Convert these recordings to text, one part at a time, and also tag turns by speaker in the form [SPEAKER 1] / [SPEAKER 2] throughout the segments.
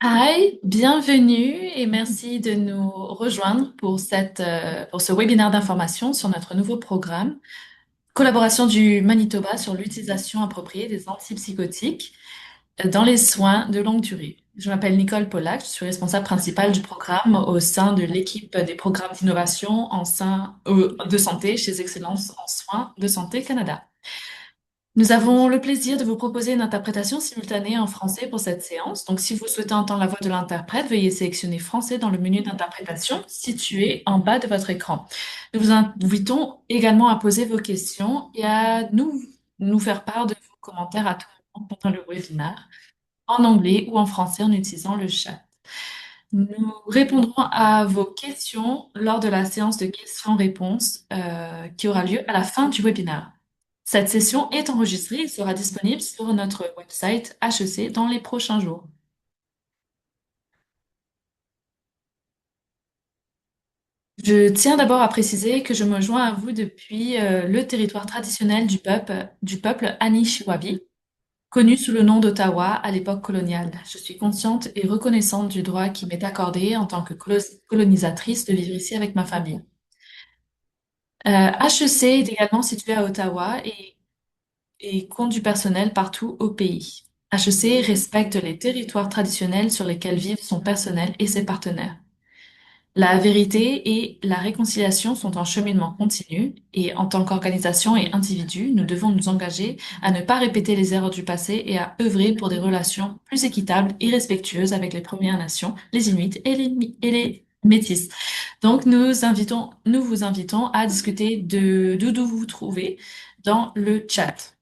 [SPEAKER 1] Hi, bienvenue et merci de nous rejoindre pour pour ce webinaire d'information sur notre nouveau programme, collaboration du Manitoba sur l'utilisation appropriée des antipsychotiques dans les soins de longue durée. Je m'appelle Nicole Pollack, je suis responsable principale du programme au sein de l'équipe des programmes d'innovation de santé chez Excellence en soins de santé Canada. Nous avons le plaisir de vous proposer une interprétation simultanée en français pour cette séance. Donc, si vous souhaitez entendre la voix de l'interprète, veuillez sélectionner français dans le menu d'interprétation situé en bas de votre écran. Nous vous invitons également à poser vos questions et à nous faire part de vos commentaires à tout moment pendant le webinaire, en anglais ou en français en utilisant le chat. Nous répondrons à vos questions lors de la séance de questions-réponses qui aura lieu à la fin du webinaire. Cette session est enregistrée et sera disponible sur notre website HEC dans les prochains jours. Je tiens d'abord à préciser que je me joins à vous depuis le territoire traditionnel du peuple Anishinaabe, connu sous le nom d'Ottawa à l'époque coloniale. Je suis consciente et reconnaissante du droit qui m'est accordé en tant que colonisatrice de vivre ici avec ma famille. HEC est également situé à Ottawa et compte du personnel partout au pays. HEC respecte les territoires traditionnels sur lesquels vivent son personnel et ses partenaires. La vérité et la réconciliation sont un cheminement continu et en tant qu'organisation et individu, nous devons nous engager à ne pas répéter les erreurs du passé et à œuvrer pour des relations plus équitables et respectueuses avec les Premières Nations, les Inuits et les Métis. Donc, nous vous invitons à discuter d'où vous vous trouvez dans le chat.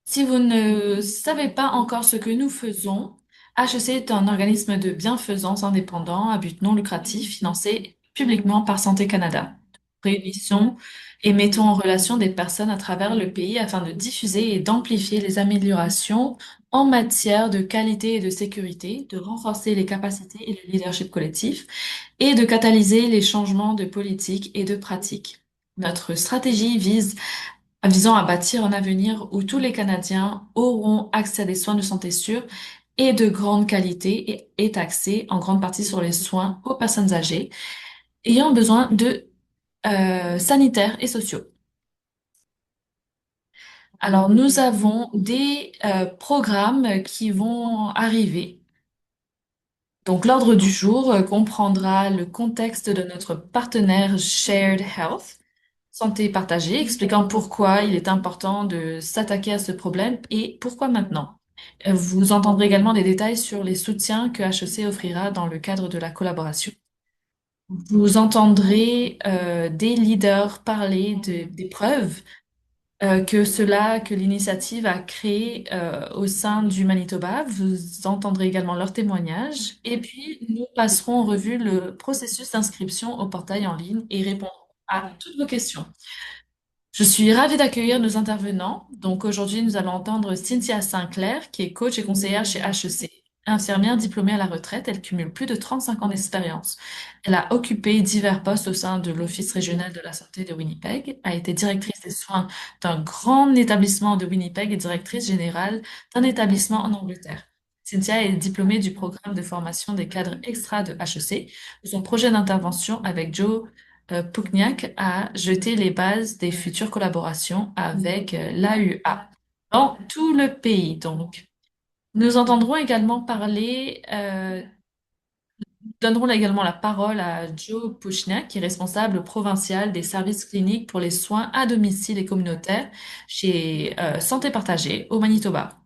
[SPEAKER 1] Si vous ne savez pas encore ce que nous faisons, HEC est un organisme de bienfaisance indépendant à but non lucratif financé publiquement par Santé Canada. Réunissons et mettons en relation des personnes à travers le pays afin de diffuser et d'amplifier les améliorations en matière de qualité et de sécurité, de renforcer les capacités et le leadership collectif et de catalyser les changements de politique et de pratique. Notre stratégie visant à bâtir un avenir où tous les Canadiens auront accès à des soins de santé sûrs et de grande qualité et est axé en grande partie sur les soins aux personnes âgées ayant besoin de sanitaires et sociaux. Alors, nous avons des programmes qui vont arriver. Donc, l'ordre du jour comprendra le contexte de notre partenaire Shared Health, santé partagée, expliquant pourquoi il est important de s'attaquer à ce problème et pourquoi maintenant. Vous entendrez également des détails sur les soutiens que HEC offrira dans le cadre de la collaboration. Vous entendrez des leaders parler des preuves que l'initiative a créées au sein du Manitoba. Vous entendrez également leurs témoignages. Et puis, nous passerons en revue le processus d'inscription au portail en ligne et répondrons à toutes vos questions. Je suis ravie d'accueillir nos intervenants. Donc aujourd'hui, nous allons entendre Cynthia Sinclair, qui est coach et conseillère chez HEC. Infirmière diplômée à la retraite, elle cumule plus de 35 ans d'expérience. Elle a occupé divers postes au sein de l'Office régional de la santé de Winnipeg, a été directrice des soins d'un grand établissement de Winnipeg et directrice générale d'un établissement en Angleterre. Cynthia est diplômée du programme de formation des cadres extra de HEC. Son projet d'intervention avec Joe Pugnac a jeté les bases des futures collaborations avec l'AUA dans tout le pays. Donc, nous entendrons également donnerons également la parole à Joe Puchniak, qui est responsable provincial des services cliniques pour les soins à domicile et communautaires chez Santé Partagée au Manitoba.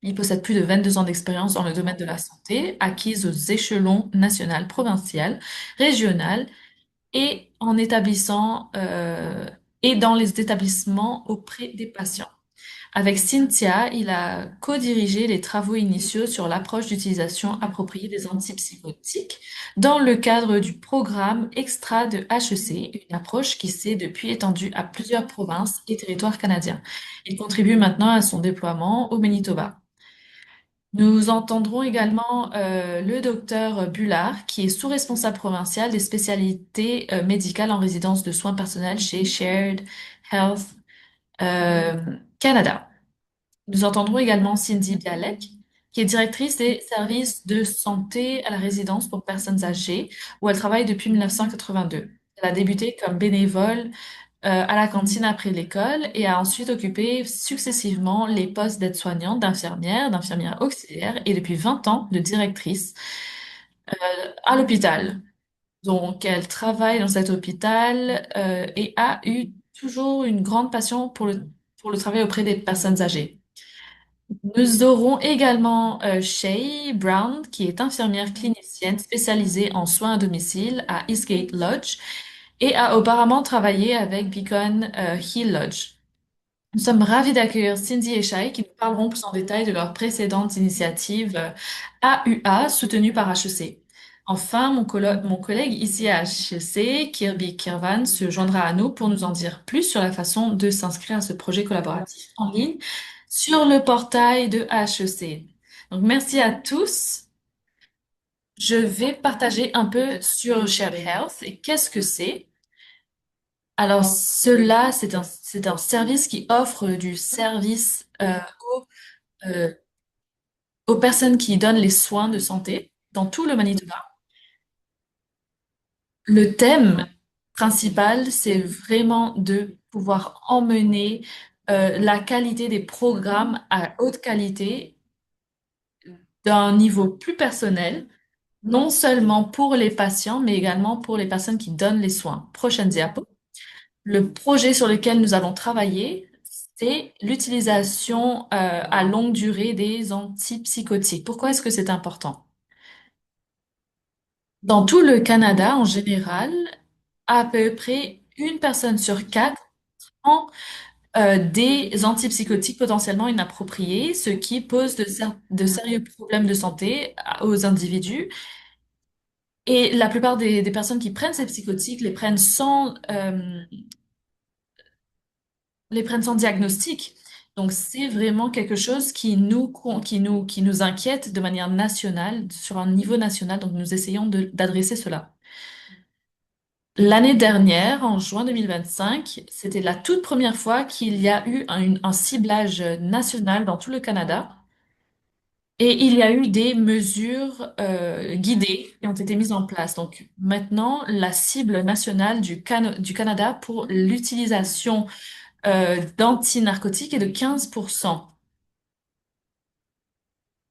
[SPEAKER 1] Il possède plus de 22 ans d'expérience dans le domaine de la santé, acquise aux échelons national, provincial, régional et en établissant et dans les établissements auprès des patients. Avec Cynthia, il a co-dirigé les travaux initiaux sur l'approche d'utilisation appropriée des antipsychotiques dans le cadre du programme Extra de HEC, une approche qui s'est depuis étendue à plusieurs provinces et territoires canadiens. Il contribue maintenant à son déploiement au Manitoba. Nous entendrons également le docteur Bullard, qui est sous-responsable provincial des spécialités médicales en résidence de soins personnels chez Shared Health euh, Canada. Nous entendrons également Cindy Bialek, qui est directrice des services de santé à la résidence pour personnes âgées, où elle travaille depuis 1982. Elle a débuté comme bénévole à la cantine après l'école et a ensuite occupé successivement les postes d'aide-soignante, d'infirmière, d'infirmière auxiliaire et depuis 20 ans de directrice à l'hôpital. Donc, elle travaille dans cet hôpital et a eu toujours une grande passion pour le travail auprès des personnes âgées. Nous aurons également Shay Brown, qui est infirmière clinicienne spécialisée en soins à domicile à Eastgate Lodge et a auparavant travaillé avec Beacon Hill Lodge. Nous sommes ravis d'accueillir Cindy et Shai qui nous parleront plus en détail de leurs précédentes initiatives AUA soutenues par HEC. Enfin, mon collègue ici à HEC, Kirby Kirvan, se joindra à nous pour nous en dire plus sur la façon de s'inscrire à ce projet collaboratif en ligne sur le portail de HEC. Donc, merci à tous. Je vais partager un peu sur Shared Health et qu'est-ce que c'est. Alors, cela, c'est un service qui offre du service aux, euh, aux personnes qui donnent les soins de santé dans tout le Manitoba. Le thème principal, c'est vraiment de pouvoir emmener la qualité des programmes à haute qualité d'un niveau plus personnel, non seulement pour les patients, mais également pour les personnes qui donnent les soins. Prochaine diapo. Le projet sur lequel nous allons travailler, c'est l'utilisation à longue durée des antipsychotiques. Pourquoi est-ce que c'est important? Dans tout le Canada, en général, à peu près une personne sur quatre prend des antipsychotiques potentiellement inappropriés, ce qui pose de sérieux problèmes de santé aux individus. Et la plupart des personnes qui prennent ces psychotiques les prennent sans diagnostic. Donc, c'est vraiment quelque chose qui nous inquiète de manière nationale, sur un niveau national. Donc, nous essayons d'adresser cela. L'année dernière, en juin 2025, c'était la toute première fois qu'il y a eu un ciblage national dans tout le Canada. Et il y a eu des mesures guidées qui ont été mises en place. Donc maintenant, la cible nationale du Canada pour l'utilisation d'anti-narcotiques est de 15%.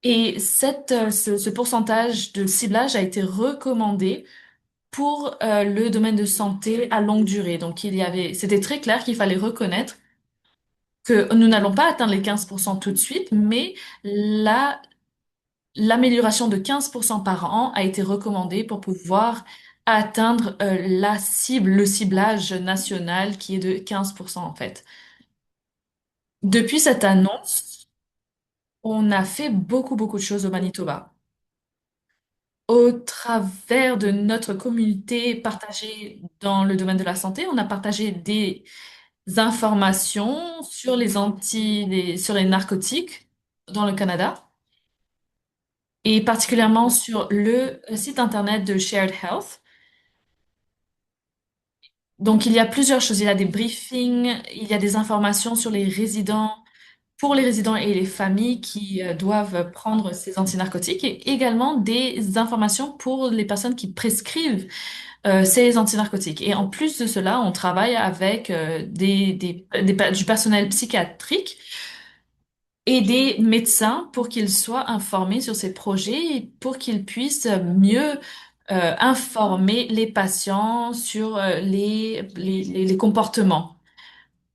[SPEAKER 1] Et ce pourcentage de ciblage a été recommandé pour le domaine de santé à longue durée. Donc c'était très clair qu'il fallait reconnaître que nous n'allons pas atteindre les 15% tout de suite, mais l'amélioration de 15% par an a été recommandée pour pouvoir atteindre la cible, le ciblage national qui est de 15% en fait. Depuis cette annonce, on a fait beaucoup de choses au Manitoba. Au travers de notre communauté partagée dans le domaine de la santé, on a partagé des informations sur sur les narcotiques dans le Canada et particulièrement sur le site internet de Shared Health. Donc, il y a plusieurs choses. Il y a des briefings, il y a des informations sur les résidents, pour les résidents et les familles qui doivent prendre ces antinarcotiques et également des informations pour les personnes qui prescrivent ces antinarcotiques. Et en plus de cela, on travaille avec du personnel psychiatrique et des médecins pour qu'ils soient informés sur ces projets et pour qu'ils puissent mieux informer les patients sur les comportements.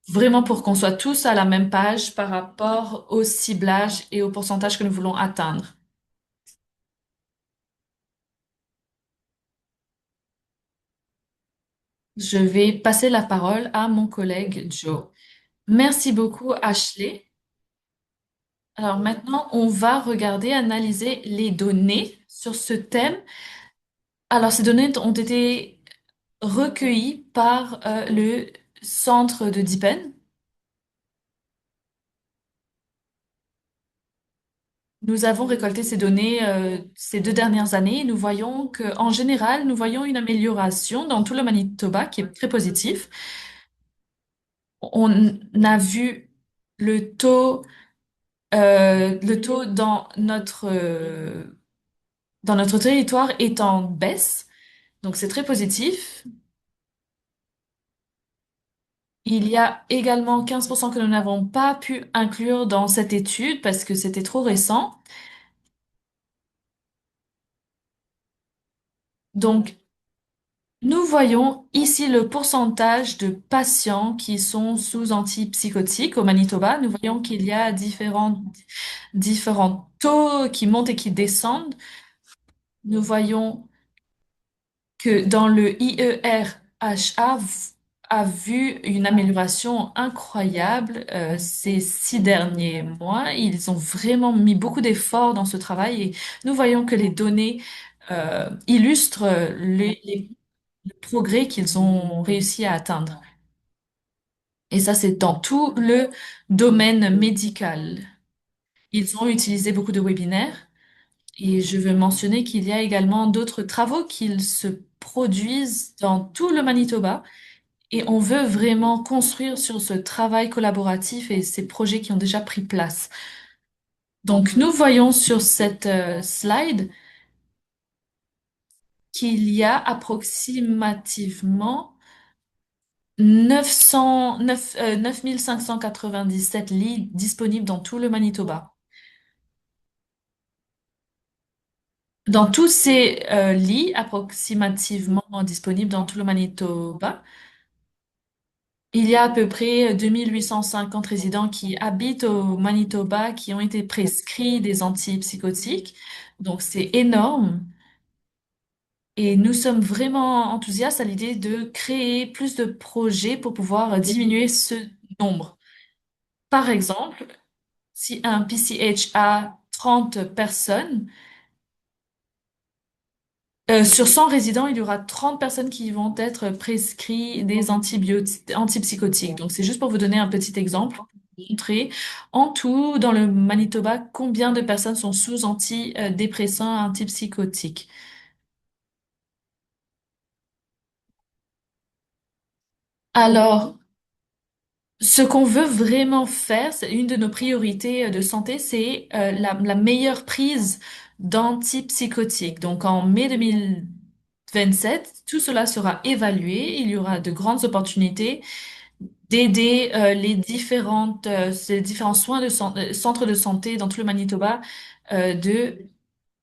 [SPEAKER 1] Vraiment pour qu'on soit tous à la même page par rapport au ciblage et au pourcentage que nous voulons atteindre. Je vais passer la parole à mon collègue Joe. Merci beaucoup, Ashley. Alors maintenant, on va regarder, analyser les données sur ce thème. Alors, ces données ont été recueillies par le centre de Dipen. Nous avons récolté ces données ces 2 dernières années et nous voyons que, en général, nous voyons une amélioration dans tout le Manitoba qui est très positif. On a vu le taux le taux dans notre territoire est en baisse, donc c'est très positif. Il y a également 15% que nous n'avons pas pu inclure dans cette étude parce que c'était trop récent. Donc, nous voyons ici le pourcentage de patients qui sont sous antipsychotiques au Manitoba. Nous voyons qu'il y a différents taux qui montent et qui descendent. Nous voyons que dans le IERHA a vu une amélioration incroyable ces 6 derniers mois. Ils ont vraiment mis beaucoup d'efforts dans ce travail et nous voyons que les données illustrent les progrès qu'ils ont réussi à atteindre. Et ça, c'est dans tout le domaine médical. Ils ont utilisé beaucoup de webinaires et je veux mentionner qu'il y a également d'autres travaux qu'ils se produisent dans tout le Manitoba et on veut vraiment construire sur ce travail collaboratif et ces projets qui ont déjà pris place. Donc, nous voyons sur cette slide qu'il y a approximativement 9597 lits disponibles dans tout le Manitoba. Dans tous ces lits approximativement disponibles dans tout le Manitoba, il y a à peu près 2850 résidents qui habitent au Manitoba qui ont été prescrits des antipsychotiques. Donc c'est énorme et nous sommes vraiment enthousiastes à l'idée de créer plus de projets pour pouvoir diminuer ce nombre. Par exemple, si un PCH a 30 personnes, sur 100 résidents, il y aura 30 personnes qui vont être prescrites des antipsychotiques. Donc, c'est juste pour vous donner un petit exemple, pour vous montrer en tout, dans le Manitoba, combien de personnes sont sous antidépresseurs, antipsychotiques. Alors, ce qu'on veut vraiment faire, c'est une de nos priorités de santé, c'est la meilleure prise d'antipsychotiques. Donc, en mai 2027, tout cela sera évalué. Il y aura de grandes opportunités d'aider ces différents centres de santé dans tout le Manitoba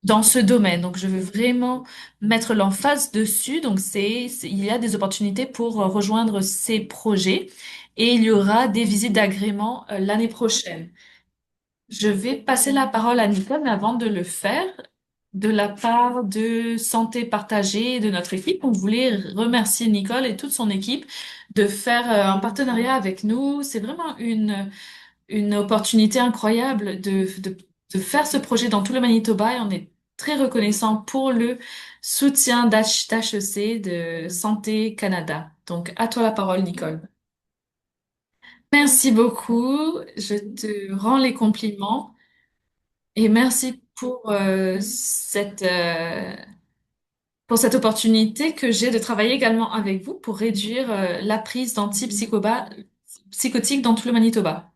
[SPEAKER 1] dans ce domaine. Donc, je veux vraiment mettre l'emphase dessus. Donc, il y a des opportunités pour rejoindre ces projets et il y aura des visites d'agrément l'année prochaine. Je vais passer la parole à Nicole, mais avant de le faire, de la part de Santé Partagée et de notre équipe, on voulait remercier Nicole et toute son équipe de faire un partenariat avec nous. C'est vraiment une opportunité incroyable de faire ce projet dans tout le Manitoba et on est très reconnaissant pour le soutien d'HEC, de Santé Canada. Donc, à toi la parole, Nicole. Merci beaucoup. Je te rends les compliments et merci pour cette opportunité que j'ai de travailler également avec vous pour réduire la prise psychotiques dans tout le Manitoba.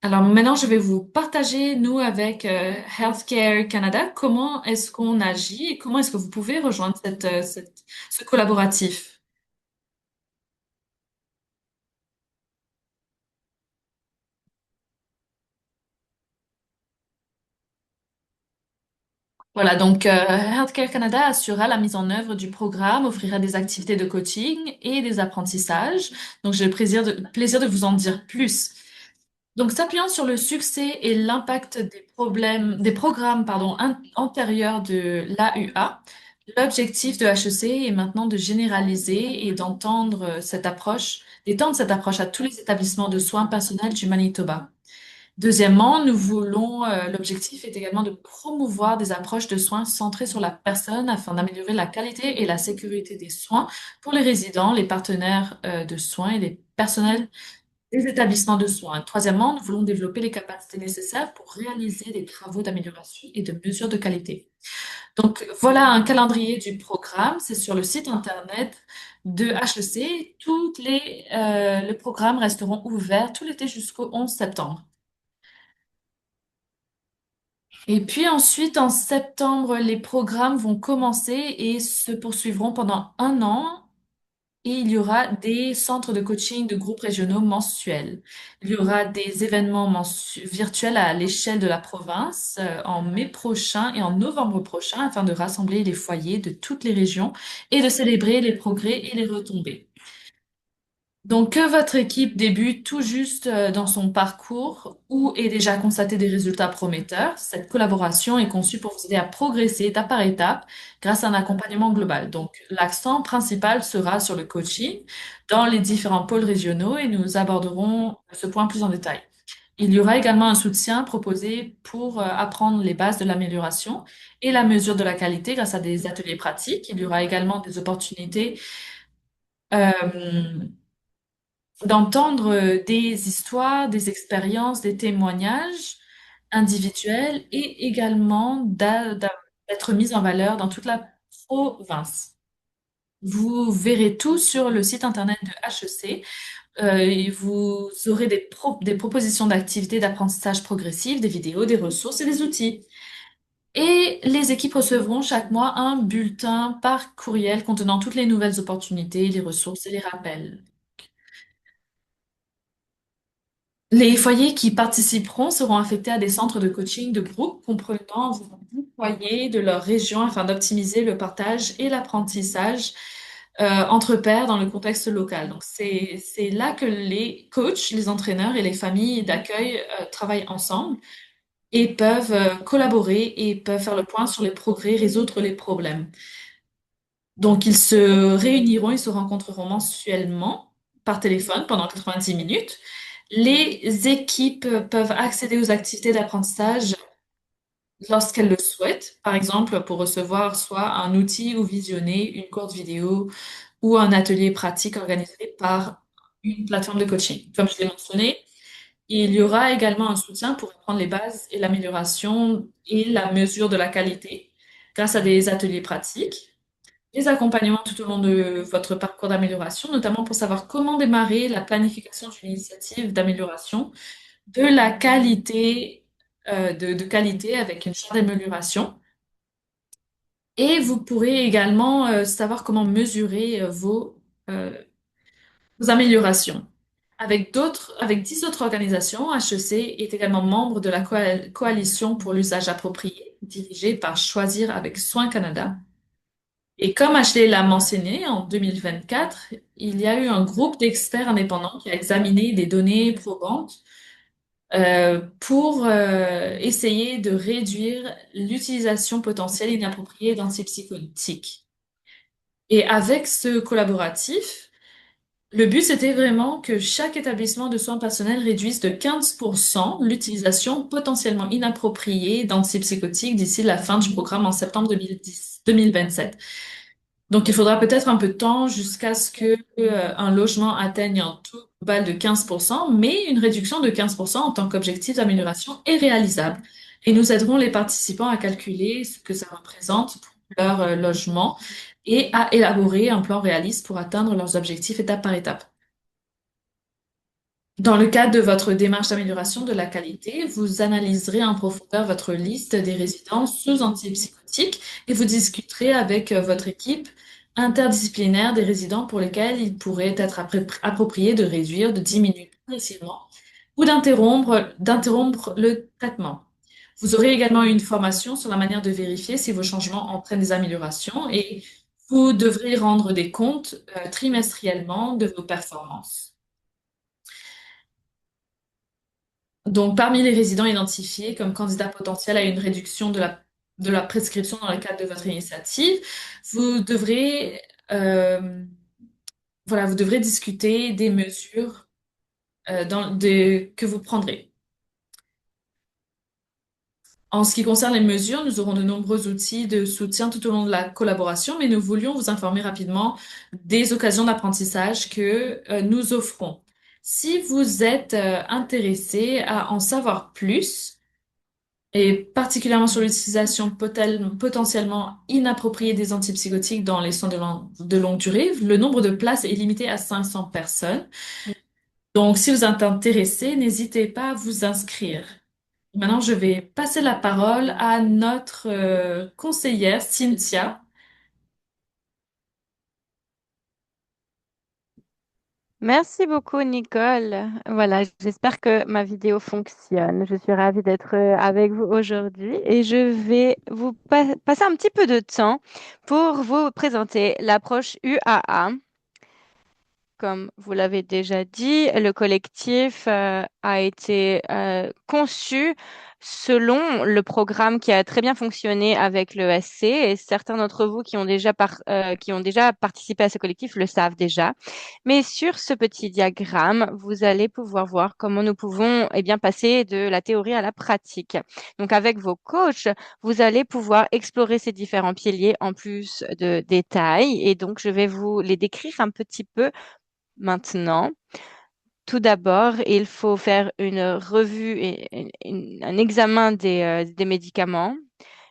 [SPEAKER 1] Alors maintenant, je vais vous partager, nous, avec Healthcare Canada, comment est-ce qu'on agit et comment est-ce que vous pouvez rejoindre ce collaboratif. Voilà, donc Healthcare Canada assurera la mise en œuvre du programme, offrira des activités de coaching et des apprentissages. Donc j'ai le plaisir de vous en dire plus. Donc, s'appuyant sur le succès et l'impact des programmes, pardon, antérieurs de l'AUA, l'objectif de HEC est maintenant de généraliser et d'étendre cette approche à tous les établissements de soins personnels du Manitoba. Deuxièmement, l'objectif est également de promouvoir des approches de soins centrées sur la personne afin d'améliorer la qualité et la sécurité des soins pour les résidents, les partenaires de soins et les personnels des établissements de soins. Troisièmement, nous voulons développer les capacités nécessaires pour réaliser des travaux d'amélioration et de mesure de qualité. Donc, voilà un calendrier du programme. C'est sur le site Internet de HEC. Les programmes resteront ouverts tout l'été jusqu'au 11 septembre. Et puis ensuite, en septembre, les programmes vont commencer et se poursuivront pendant un an. Et il y aura des centres de coaching de groupes régionaux mensuels. Il y aura des événements virtuels à l'échelle de la province en mai prochain et en novembre prochain afin de rassembler les foyers de toutes les régions et de célébrer les progrès et les retombées. Donc, que votre équipe débute tout juste dans son parcours ou ait déjà constaté des résultats prometteurs, cette collaboration est conçue pour vous aider à progresser étape par étape grâce à un accompagnement global. Donc, l'accent principal sera sur le coaching dans les différents pôles régionaux et nous aborderons ce point plus en détail. Il y aura également un soutien proposé pour apprendre les bases de l'amélioration et la mesure de la qualité grâce à des ateliers pratiques. Il y aura également des opportunités euh, d'entendre des histoires, des expériences, des témoignages individuels et également d'être mis en valeur dans toute la province. Vous verrez tout sur le site internet de HEC. Et vous aurez des propositions d'activités d'apprentissage progressif, des vidéos, des ressources et des outils. Et les équipes recevront chaque mois un bulletin par courriel contenant toutes les nouvelles opportunités, les ressources et les rappels. Les foyers qui participeront seront affectés à des centres de coaching de groupe comprenant environ 10 foyers de leur région afin d'optimiser le partage et l'apprentissage entre pairs dans le contexte local. Donc, c'est là que les coachs, les entraîneurs et les familles d'accueil travaillent ensemble et peuvent collaborer et peuvent faire le point sur les progrès, résoudre les problèmes. Donc, ils se réuniront, ils se rencontreront mensuellement par téléphone pendant 90 minutes. Les équipes peuvent accéder aux activités d'apprentissage lorsqu'elles le souhaitent, par exemple pour recevoir soit un outil ou visionner une courte vidéo ou un atelier pratique organisé par une plateforme de coaching. Comme je l'ai mentionné, il y aura également un soutien pour apprendre les bases et l'amélioration et la mesure de la qualité grâce à des ateliers pratiques. Les accompagnements tout au long de votre parcours d'amélioration, notamment pour savoir comment démarrer la planification d'une initiative d'amélioration, de la qualité, de qualité avec une charte d'amélioration. Et vous pourrez également savoir comment mesurer euh, vos améliorations. Avec 10 autres organisations, HEC est également membre de la coalition pour l'usage approprié, dirigée par Choisir avec Soin Canada. Et comme Ashley l'a mentionné, en 2024, il y a eu un groupe d'experts indépendants qui a examiné des données probantes pour essayer de réduire l'utilisation potentielle inappropriée d'antipsychotiques. Et avec ce collaboratif, le but, c'était vraiment que chaque établissement de soins personnels réduise de 15% l'utilisation potentiellement inappropriée d'antipsychotiques d'ici la fin du programme en septembre 2027. Donc, il faudra peut-être un peu de temps jusqu'à ce que, un logement atteigne un taux global de 15%, mais une réduction de 15% en tant qu'objectif d'amélioration est réalisable. Et nous aiderons les participants à calculer ce que ça représente pour leur logement et à élaborer un plan réaliste pour atteindre leurs objectifs étape par étape. Dans le cadre de votre démarche d'amélioration de la qualité, vous analyserez en profondeur votre liste des résidents sous antipsychotiques et vous discuterez avec votre équipe interdisciplinaire des résidents pour lesquels il pourrait être approprié de réduire, de diminuer progressivement ou d'interrompre le traitement. Vous aurez également une formation sur la manière de vérifier si vos changements entraînent des améliorations et vous devrez rendre des comptes trimestriellement de vos performances. Donc, parmi les résidents identifiés comme candidats potentiels à une réduction de la prescription dans le cadre de votre initiative, vous devrez, euh, voilà, vous devrez discuter des mesures que vous prendrez. En ce qui concerne les mesures, nous aurons de nombreux outils de soutien tout au long de la collaboration, mais nous voulions vous informer rapidement des occasions d'apprentissage que nous offrons. Si vous êtes intéressé à en savoir plus, et particulièrement sur l'utilisation potentiellement inappropriée des antipsychotiques dans les soins de longue durée, le nombre de places est limité à 500 personnes. Donc, si vous êtes intéressé, n'hésitez pas à vous inscrire. Maintenant, je vais passer la parole à notre conseillère, Cynthia.
[SPEAKER 2] Merci beaucoup, Nicole. Voilà, j'espère que ma vidéo fonctionne. Je suis ravie d'être avec vous aujourd'hui et je vais vous passer un petit peu de temps pour vous présenter l'approche UAA. Comme vous l'avez déjà dit, le collectif a été conçu selon le programme qui a très bien fonctionné avec le SC et certains d'entre vous qui ont déjà participé à ce collectif le savent déjà. Mais sur ce petit diagramme, vous allez pouvoir voir comment nous pouvons bien passer de la théorie à la pratique. Donc avec vos coachs, vous allez pouvoir explorer ces différents piliers en plus de détails et donc je vais vous les décrire un petit peu maintenant. Tout d'abord, il faut faire une revue et un examen des médicaments.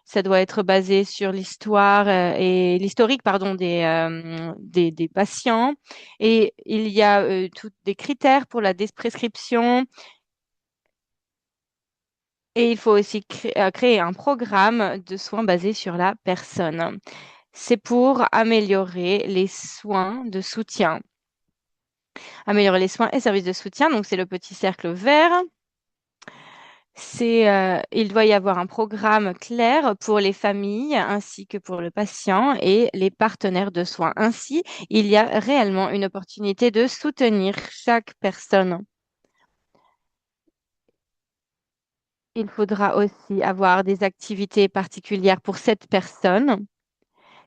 [SPEAKER 2] Ça doit être basé sur l'histoire et l'historique, pardon, des patients. Et il y a tous des critères pour la prescription. Et il faut aussi créer un programme de soins basé sur la personne. C'est pour améliorer les soins de soutien. Améliorer les soins et services de soutien, donc c'est le petit cercle vert. Il doit y avoir un programme clair pour les familles ainsi que pour le patient et les partenaires de soins. Ainsi, il y a réellement une opportunité de soutenir chaque personne. Il faudra aussi avoir des activités particulières pour cette personne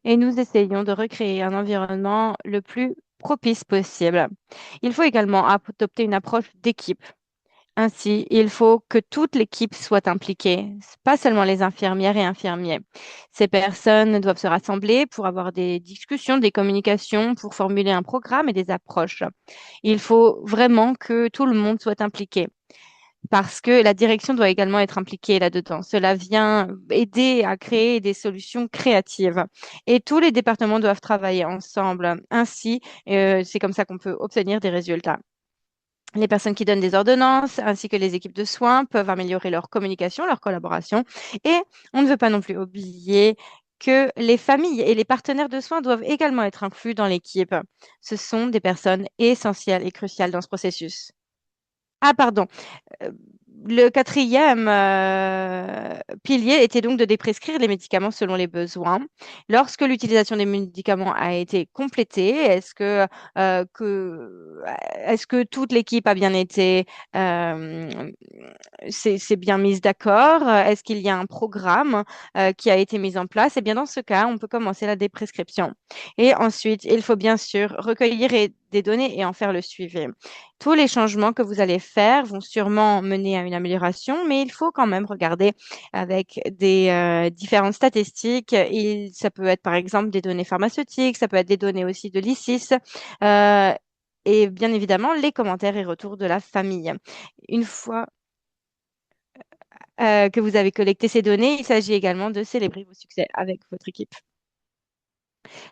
[SPEAKER 2] et nous essayons de recréer un environnement le plus propice possible. Il faut également adopter une approche d'équipe. Ainsi, il faut que toute l'équipe soit impliquée, pas seulement les infirmières et infirmiers. Ces personnes doivent se rassembler pour avoir des discussions, des communications, pour formuler un programme et des approches. Il faut vraiment que tout le monde soit impliqué parce que la direction doit également être impliquée là-dedans. Cela vient aider à créer des solutions créatives et tous les départements doivent travailler ensemble. Ainsi, c'est comme ça qu'on peut obtenir des résultats. Les personnes qui donnent des ordonnances ainsi que les équipes de soins peuvent améliorer leur communication, leur collaboration. Et on ne veut pas non plus oublier que les familles et les partenaires de soins doivent également être inclus dans l'équipe. Ce sont des personnes essentielles et cruciales dans ce processus. Ah, pardon. Euh, Le quatrième pilier était donc de déprescrire les médicaments selon les besoins. Lorsque l'utilisation des médicaments a été complétée, est-ce que toute l'équipe a bien été c'est bien mise d'accord? Est-ce qu'il y a un programme qui a été mis en place? Eh bien, dans ce cas, on peut commencer la déprescription. Et ensuite, il faut bien sûr recueillir des données et en faire le suivi. Tous les changements que vous allez faire vont sûrement mener à une amélioration, mais il faut quand même regarder avec des différentes statistiques. Ça peut être par exemple des données pharmaceutiques, ça peut être des données aussi de l'ICIS, euh, et bien évidemment les commentaires et retours de la famille. Une fois que vous avez collecté ces données, il s'agit également de célébrer vos succès avec votre équipe.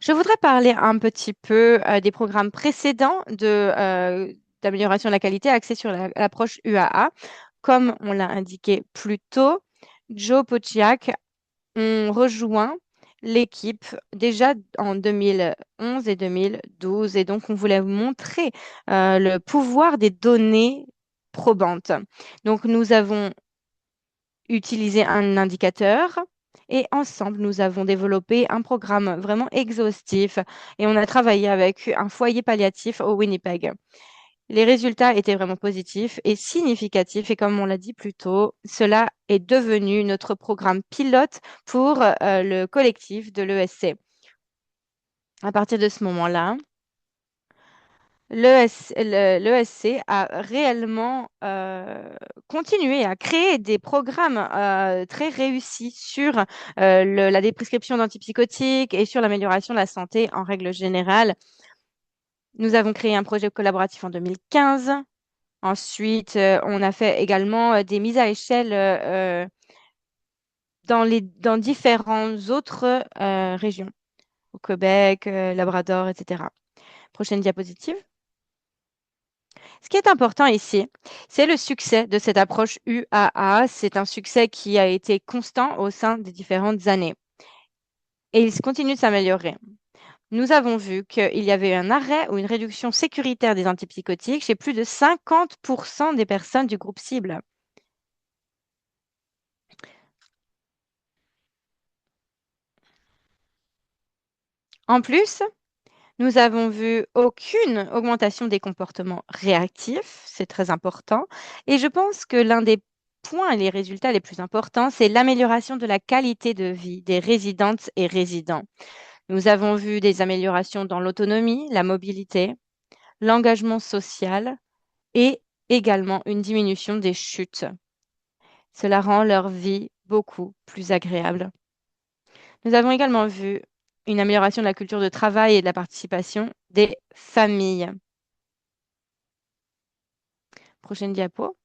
[SPEAKER 2] Je voudrais parler un petit peu des programmes précédents d'amélioration de la qualité axés sur l'approche UAA. Comme on l'a indiqué plus tôt, Joe Pociak ont rejoint l'équipe déjà en 2011 et 2012 et donc on voulait vous montrer le pouvoir des données probantes. Donc nous avons utilisé un indicateur et ensemble, nous avons développé un programme vraiment exhaustif et on a travaillé avec un foyer palliatif au Winnipeg. Les résultats étaient vraiment positifs et significatifs et comme on l'a dit plus tôt, cela est devenu notre programme pilote pour le collectif de l'ESC. À partir de ce moment-là, l'ESC a réellement continué à créer des programmes très réussis sur la déprescription d'antipsychotiques et sur l'amélioration de la santé en règle générale. Nous avons créé un projet collaboratif en 2015. Ensuite, on a fait également des mises à échelle dans différentes autres régions, au Québec, Labrador, etc. Prochaine diapositive. Ce qui est important ici, c'est le succès de cette approche UAA. C'est un succès qui a été constant au sein des différentes années et il continue de s'améliorer. Nous avons vu qu'il y avait un arrêt ou une réduction sécuritaire des antipsychotiques chez plus de 50% des personnes du groupe cible. En plus, nous avons vu aucune augmentation des comportements réactifs, c'est très important. Et je pense que l'un des points et les résultats les plus importants, c'est l'amélioration de la qualité de vie des résidentes et résidents. Nous avons vu des améliorations dans l'autonomie, la mobilité, l'engagement social et également une diminution des chutes. Cela rend leur vie beaucoup plus agréable. Nous avons également vu une amélioration de la culture de travail et de la participation des familles. Prochaine diapo.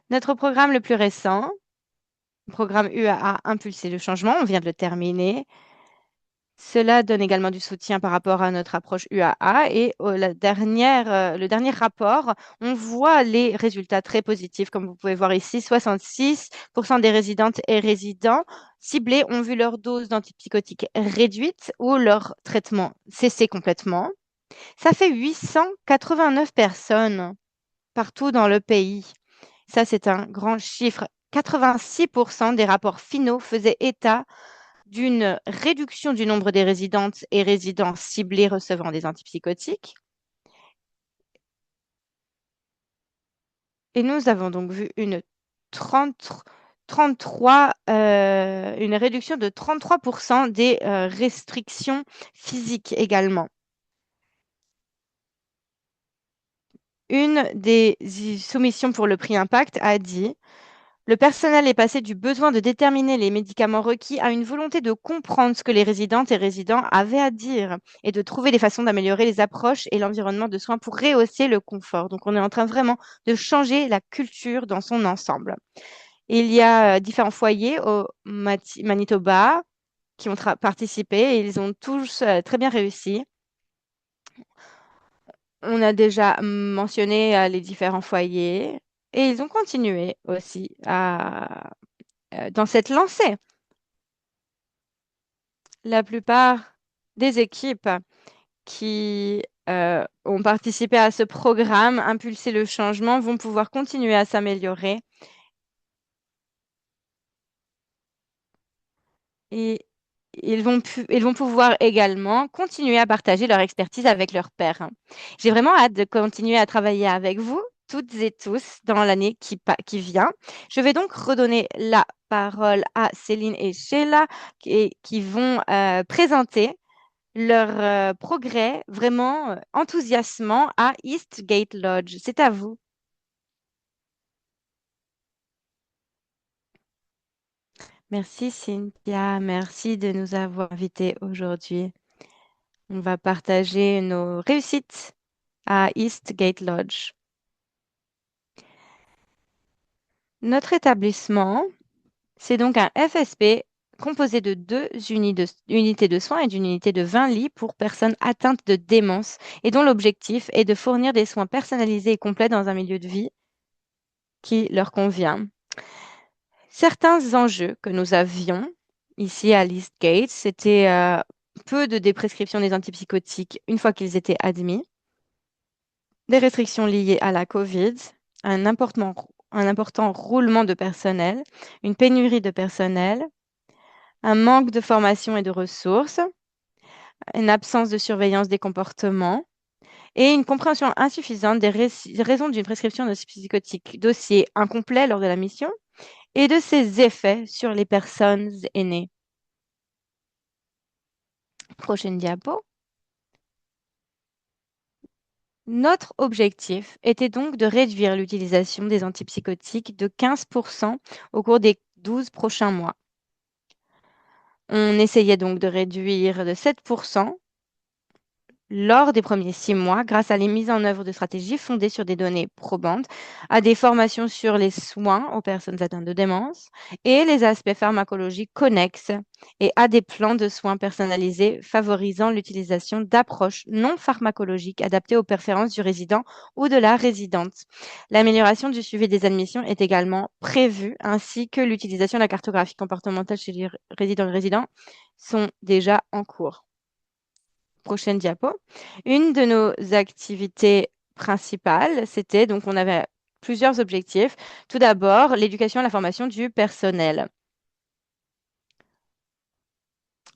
[SPEAKER 2] Notre programme le plus récent, le programme UAA Impulser le changement, on vient de le terminer. Cela donne également du soutien par rapport à notre approche UAA et le dernier rapport, on voit les résultats très positifs. Comme vous pouvez voir ici, 66% des résidentes et résidents ciblés ont vu leur dose d'antipsychotiques réduite ou leur traitement cesser complètement. Ça fait 889 personnes partout dans le pays. Ça, c'est un grand chiffre. 86% des rapports finaux faisaient état d'une réduction du nombre des résidentes et résidents ciblés recevant des antipsychotiques. Et nous avons donc vu une 30 33, une réduction de 33% des restrictions physiques également. Une des soumissions pour le prix Impact a dit: le personnel est passé du besoin de déterminer les médicaments requis à une volonté de comprendre ce que les résidentes et résidents avaient à dire et de trouver des façons d'améliorer les approches et l'environnement de soins pour rehausser le confort. Donc, on est en train vraiment de changer la culture dans son ensemble. Il y a différents foyers au Manitoba qui ont participé et ils ont tous très bien réussi. On a déjà mentionné les différents foyers et ils ont continué aussi dans cette lancée. La plupart des équipes qui ont participé à ce programme, Impulser le changement, vont pouvoir continuer à s'améliorer et ils vont pouvoir également continuer à partager leur expertise avec leurs pairs. J'ai vraiment hâte de continuer à travailler avec vous, toutes et tous, dans l'année qui vient. Je vais donc redonner la parole à Céline et Sheila qui vont présenter leur progrès vraiment enthousiasmant à Eastgate Lodge. C'est à vous. Merci Cynthia, merci de nous avoir invités aujourd'hui. On va partager nos réussites à Eastgate Lodge. Notre établissement, c'est donc un FSP composé de deux unités de soins et d'une unité de 20 lits pour personnes atteintes de démence et dont l'objectif est de fournir des soins personnalisés et complets dans un milieu de vie qui leur convient. Certains enjeux que nous avions ici à Eastgate, c'était peu de déprescription des antipsychotiques une fois qu'ils étaient admis, des restrictions liées à la COVID, un important roulement de personnel, une pénurie de personnel, un manque de formation et de ressources, une absence de surveillance des comportements et une compréhension insuffisante des raisons d'une prescription de psychotiques, dossier incomplet lors de la mission et de ses effets sur les personnes aînées. Prochaine diapo. Notre objectif était donc de réduire l'utilisation des antipsychotiques de 15% au cours des 12 prochains mois. On essayait donc de réduire de 7% lors des premiers 6 mois grâce à la mise en œuvre de stratégies fondées sur des données probantes, à des formations sur les soins aux personnes atteintes de démence et les aspects pharmacologiques connexes et à des plans de soins personnalisés favorisant l'utilisation d'approches non pharmacologiques adaptées aux préférences du résident ou de la résidente. L'amélioration du suivi des admissions est également prévue, ainsi que l'utilisation de la cartographie comportementale chez les résidents et résidents sont déjà en cours. Prochaine diapo. Une de nos activités principales, c'était donc on avait plusieurs objectifs. Tout d'abord, l'éducation et la formation du personnel.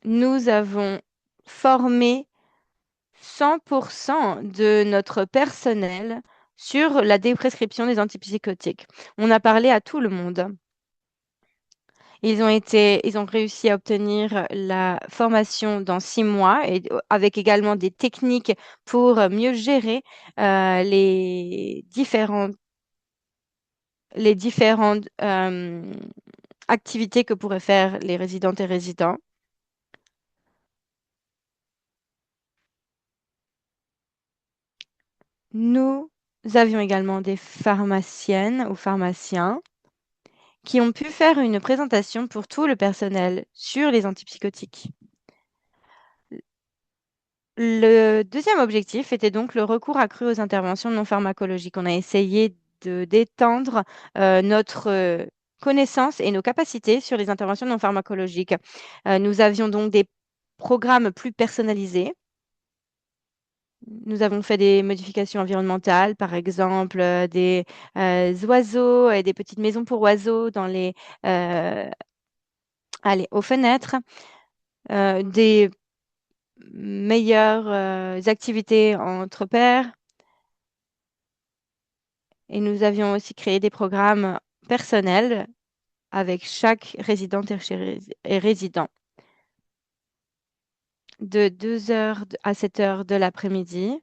[SPEAKER 2] Nous avons formé 100% de notre personnel sur la déprescription des antipsychotiques. On a parlé à tout le monde. Ils ont réussi à obtenir la formation dans 6 mois et avec également des techniques pour mieux gérer les différentes activités que pourraient faire les résidentes et résidents. Nous avions également des pharmaciennes ou pharmaciens qui ont pu faire une présentation pour tout le personnel sur les antipsychotiques. Le deuxième objectif était donc le recours accru aux interventions non pharmacologiques. On a essayé d'étendre notre connaissance et nos capacités sur les interventions non pharmacologiques. Nous avions donc des programmes plus personnalisés. Nous avons fait des modifications environnementales, par exemple des oiseaux et des petites maisons pour oiseaux euh, aux fenêtres, des meilleures activités entre pairs. Et nous avions aussi créé des programmes personnels avec chaque résidente et résident. De 2 heures à 7 heures de l'après-midi,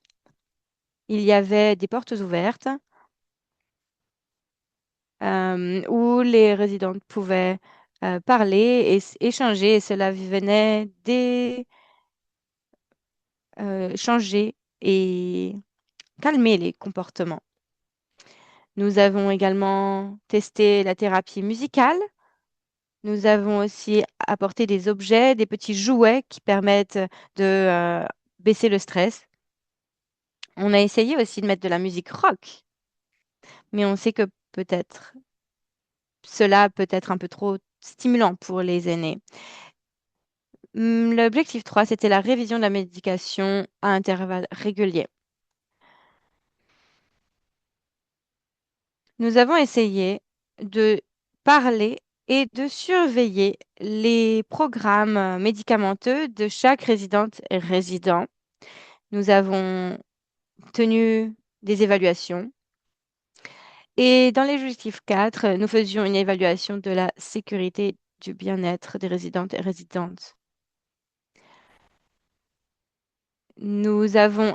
[SPEAKER 2] il y avait des portes ouvertes où les résidentes pouvaient parler et échanger. Et cela venait changer et calmer les comportements. Nous avons également testé la thérapie musicale. Nous avons aussi apporté des objets, des petits jouets qui permettent de baisser le stress. On a essayé aussi de mettre de la musique rock, mais on sait que peut-être cela peut être un peu trop stimulant pour les aînés. L'objectif 3, c'était la révision de la médication à intervalles réguliers. Nous avons essayé de parler et de surveiller les programmes médicamenteux de chaque résidente et résident. Nous avons tenu des évaluations. Et dans l'objectif 4, nous faisions une évaluation de la sécurité du bien-être des résidentes et résidentes. Nous avons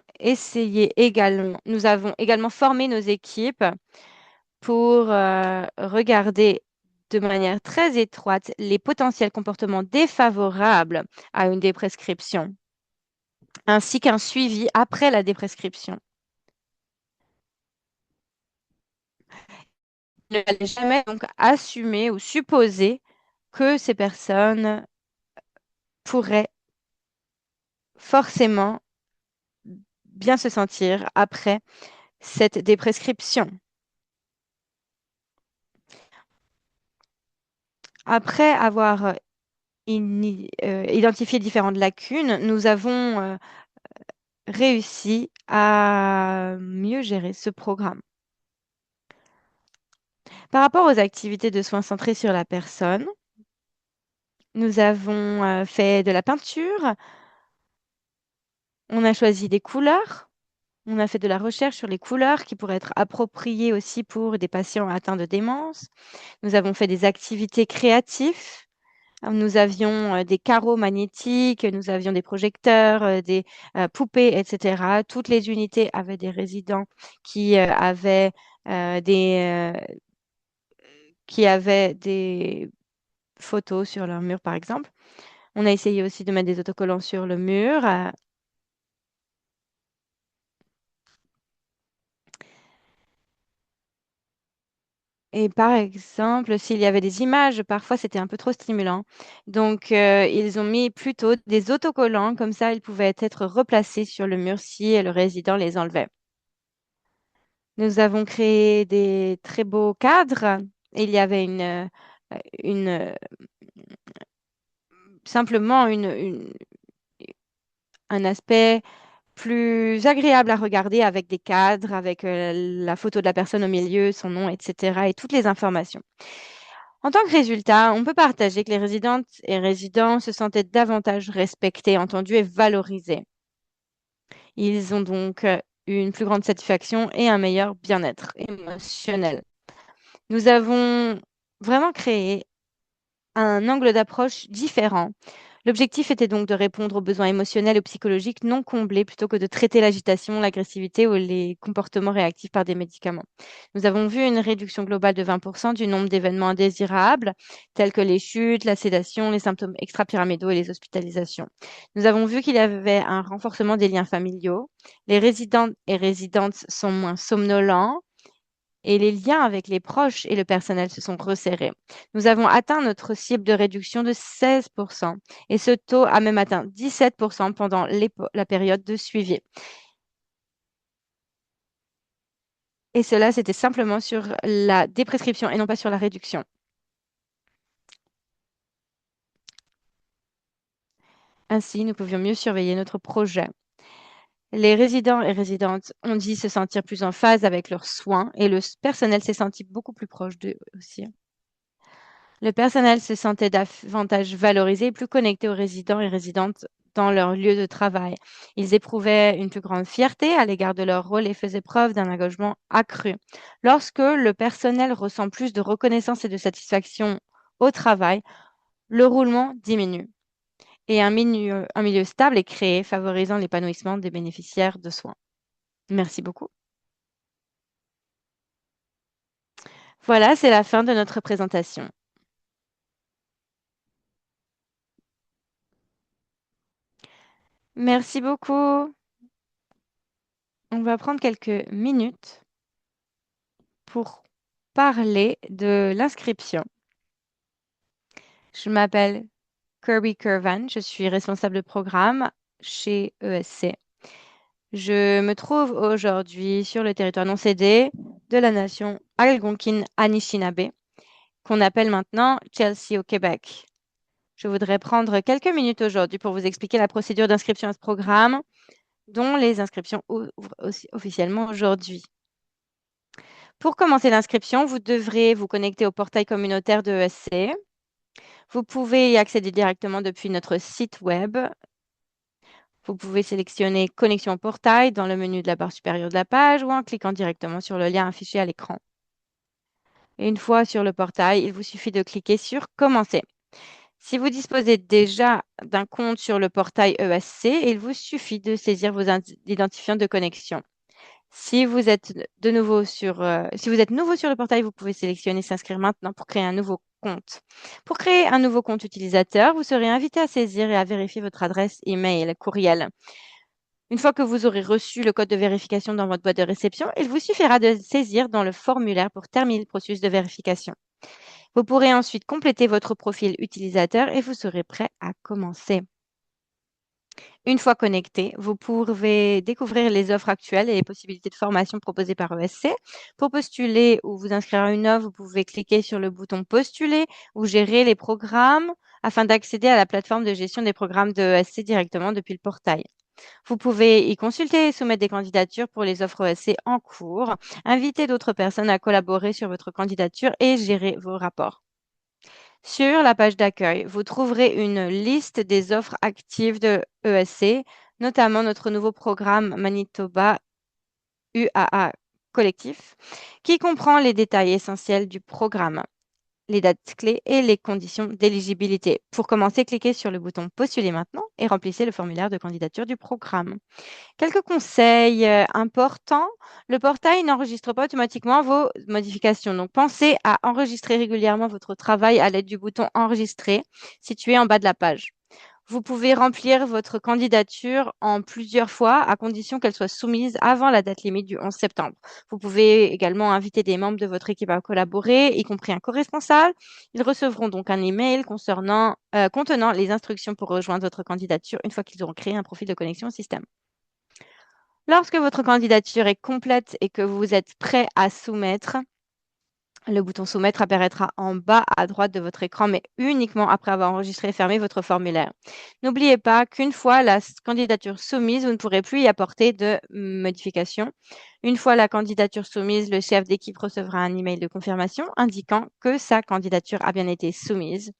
[SPEAKER 2] également formé nos équipes pour regarder de manière très étroite les potentiels comportements défavorables à une déprescription, ainsi qu'un suivi après la déprescription. Ne fallait jamais donc assumer ou supposer que ces personnes pourraient forcément bien se sentir après cette déprescription. Après avoir identifié différentes lacunes, nous avons réussi à mieux gérer ce programme. Par rapport aux activités de soins centrés sur la personne, nous avons fait de la peinture, on a choisi des couleurs, on a fait de la recherche sur les couleurs qui pourraient être appropriées aussi pour des patients atteints de démence. Nous avons fait des activités créatives. Nous avions des carreaux magnétiques, nous avions des projecteurs, des poupées, etc. Toutes les unités avaient des résidents qui qui avaient des photos sur leur mur, par exemple. On a essayé aussi de mettre des autocollants sur le mur. Et par exemple, s'il y avait des images, parfois c'était un peu trop stimulant. Donc, ils ont mis plutôt des autocollants, comme ça ils pouvaient être replacés sur le mur si le résident les enlevait. Nous avons créé des très beaux cadres. Il y avait une, simplement un aspect plus agréable à regarder avec des cadres, avec la photo de la personne au milieu, son nom, etc. et toutes les informations. En tant que résultat, on peut partager que les résidentes et résidents se sentaient davantage respectés, entendus et valorisés. Ils ont donc une plus grande satisfaction et un meilleur bien-être émotionnel. Nous avons vraiment créé un angle d'approche différent. L'objectif était donc de répondre aux besoins émotionnels ou psychologiques non comblés plutôt que de traiter l'agitation, l'agressivité ou les comportements réactifs par des médicaments. Nous avons vu une réduction globale de 20% du nombre d'événements indésirables, tels que les chutes, la sédation, les symptômes extrapyramidaux et les hospitalisations. Nous avons vu qu'il y avait un renforcement des liens familiaux. Les résidents et résidentes sont moins somnolents et les liens avec les proches et le personnel se sont resserrés. Nous avons atteint notre cible de réduction de 16% et ce taux a même atteint 17% pendant la période de suivi. Et cela, c'était simplement sur la déprescription et non pas sur la réduction. Ainsi, nous pouvions mieux surveiller notre projet. Les résidents et résidentes ont dit se sentir plus en phase avec leurs soins et le personnel s'est senti beaucoup plus proche d'eux aussi. Le personnel se sentait davantage valorisé et plus connecté aux résidents et résidentes dans leur lieu de travail. Ils éprouvaient une plus grande fierté à l'égard de leur rôle et faisaient preuve d'un engagement accru. Lorsque le personnel ressent plus de reconnaissance et de satisfaction au travail, le roulement diminue et un milieu stable est créé, favorisant l'épanouissement des bénéficiaires de soins. Merci beaucoup. Voilà, c'est la fin de notre présentation. Merci beaucoup. On va prendre quelques minutes pour parler de l'inscription. Je m'appelle Kirby Curvan, je suis responsable de programme chez ESC. Je me trouve aujourd'hui sur le territoire non cédé de la nation Algonquin Anishinaabe, qu'on appelle maintenant Chelsea au Québec. Je voudrais prendre quelques minutes aujourd'hui pour vous expliquer la procédure d'inscription à ce programme, dont les inscriptions ouvrent aussi officiellement aujourd'hui. Pour commencer l'inscription, vous devrez vous connecter au portail communautaire de ESC. Vous pouvez y accéder directement depuis notre site web. Vous pouvez sélectionner Connexion au portail dans le menu de la barre supérieure de la page ou en cliquant directement sur le lien affiché à l'écran. Et une fois sur le portail, il vous suffit de cliquer sur Commencer. Si vous disposez déjà d'un compte sur le portail ESC, il vous suffit de saisir vos identifiants de connexion. Si vous êtes nouveau sur le portail, vous pouvez sélectionner S'inscrire maintenant pour créer un nouveau compte. Pour créer un nouveau compte utilisateur, vous serez invité à saisir et à vérifier votre adresse email, courriel. Une fois que vous aurez reçu le code de vérification dans votre boîte de réception, il vous suffira de saisir dans le formulaire pour terminer le processus de vérification. Vous pourrez ensuite compléter votre profil utilisateur et vous serez prêt à commencer. Une fois connecté, vous pouvez découvrir les offres actuelles et les possibilités de formation proposées par ESC. Pour postuler ou vous inscrire à une offre, vous pouvez cliquer sur le bouton Postuler ou Gérer les programmes afin d'accéder à la plateforme de gestion des programmes de ESC directement depuis le portail. Vous pouvez y consulter et soumettre des candidatures pour les offres ESC en cours, inviter d'autres personnes à collaborer sur votre candidature et gérer vos rapports. Sur la page d'accueil, vous trouverez une liste des offres actives de ESC, notamment notre nouveau programme Manitoba UAA Collectif, qui comprend les détails essentiels du programme, les dates clés et les conditions d'éligibilité. Pour commencer, cliquez sur le bouton Postuler maintenant et remplissez le formulaire de candidature du programme. Quelques conseils importants. Le portail n'enregistre pas automatiquement vos modifications. Donc, pensez à enregistrer régulièrement votre travail à l'aide du bouton Enregistrer situé en bas de la page. Vous pouvez remplir votre candidature en plusieurs fois à condition qu'elle soit soumise avant la date limite du 11 septembre. Vous pouvez également inviter des membres de votre équipe à collaborer, y compris un co-responsable. Ils recevront donc un email contenant les instructions pour rejoindre votre candidature une fois qu'ils auront créé un profil de connexion au système. Lorsque votre candidature est complète et que vous êtes prêt à soumettre, le bouton soumettre apparaîtra en bas à droite de votre écran, mais uniquement après avoir enregistré et fermé votre formulaire. N'oubliez pas qu'une fois la candidature soumise, vous ne pourrez plus y apporter de modifications. Une fois la candidature soumise, le chef d'équipe recevra un email de confirmation indiquant que sa candidature a bien été soumise.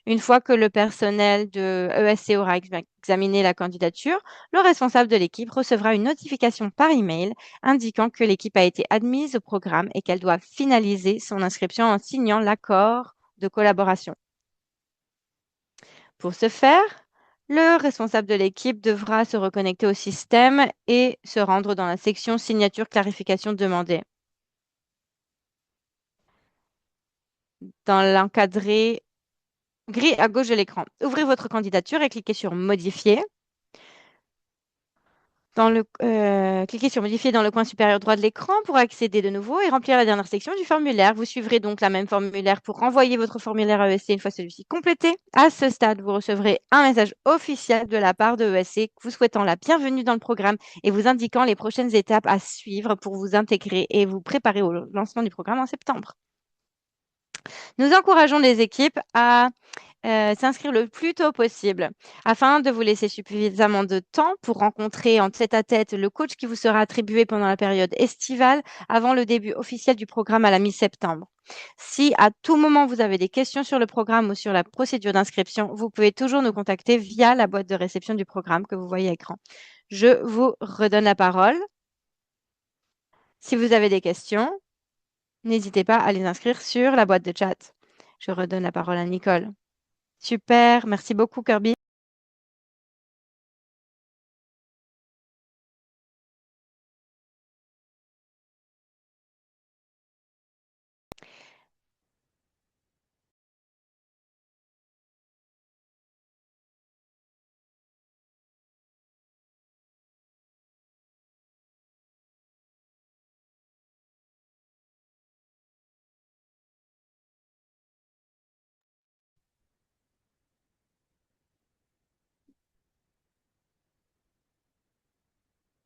[SPEAKER 2] Une fois que le personnel de ESC aura examiné la candidature, le responsable de l'équipe recevra une notification par email indiquant que l'équipe a été admise au programme et qu'elle doit finaliser son inscription en signant l'accord de collaboration. Pour ce faire, le responsable de l'équipe devra se reconnecter au système et se rendre dans la section signature clarification demandée. Dans l'encadré gris à gauche de l'écran, ouvrez votre candidature et cliquez sur Modifier. Cliquez sur Modifier dans le coin supérieur droit de l'écran pour accéder de nouveau et remplir la dernière section du formulaire. Vous suivrez donc la même formulaire pour renvoyer votre formulaire à ESC une fois celui-ci complété. À ce stade, vous recevrez un message officiel de la part de ESC vous souhaitant la bienvenue dans le programme et vous indiquant les prochaines étapes à suivre pour vous intégrer et vous préparer au lancement du programme en septembre. Nous encourageons les équipes à s'inscrire le plus tôt possible afin de vous laisser suffisamment de temps pour rencontrer en tête-à-tête le coach qui vous sera attribué pendant la période estivale avant le début officiel du programme à la mi-septembre. Si à tout moment vous avez des questions sur le programme ou sur la procédure d'inscription, vous pouvez toujours nous contacter via la boîte de réception du programme que vous voyez à l'écran. Je vous redonne la parole. Si vous avez des questions, n'hésitez pas à les inscrire sur la boîte de chat. Je redonne la parole à Nicole. Super, merci beaucoup Kirby.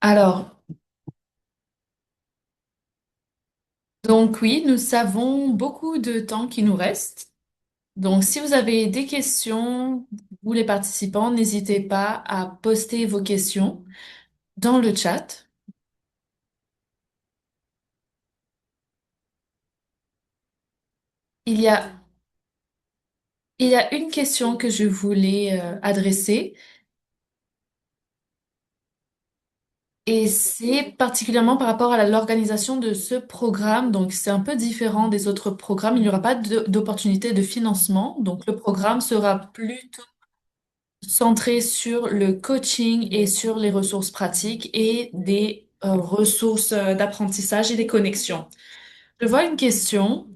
[SPEAKER 1] Alors, donc oui, nous savons beaucoup de temps qui nous reste. Donc, si vous avez des questions, vous les participants, n'hésitez pas à poster vos questions dans le chat. Il y a, il y a une question que je voulais adresser et c'est particulièrement par rapport à l'organisation de ce programme. Donc, c'est un peu différent des autres programmes. Il n'y aura pas d'opportunité de financement. Donc, le programme sera plutôt centré sur le coaching et sur les ressources pratiques et des ressources d'apprentissage et des connexions. Je vois une question.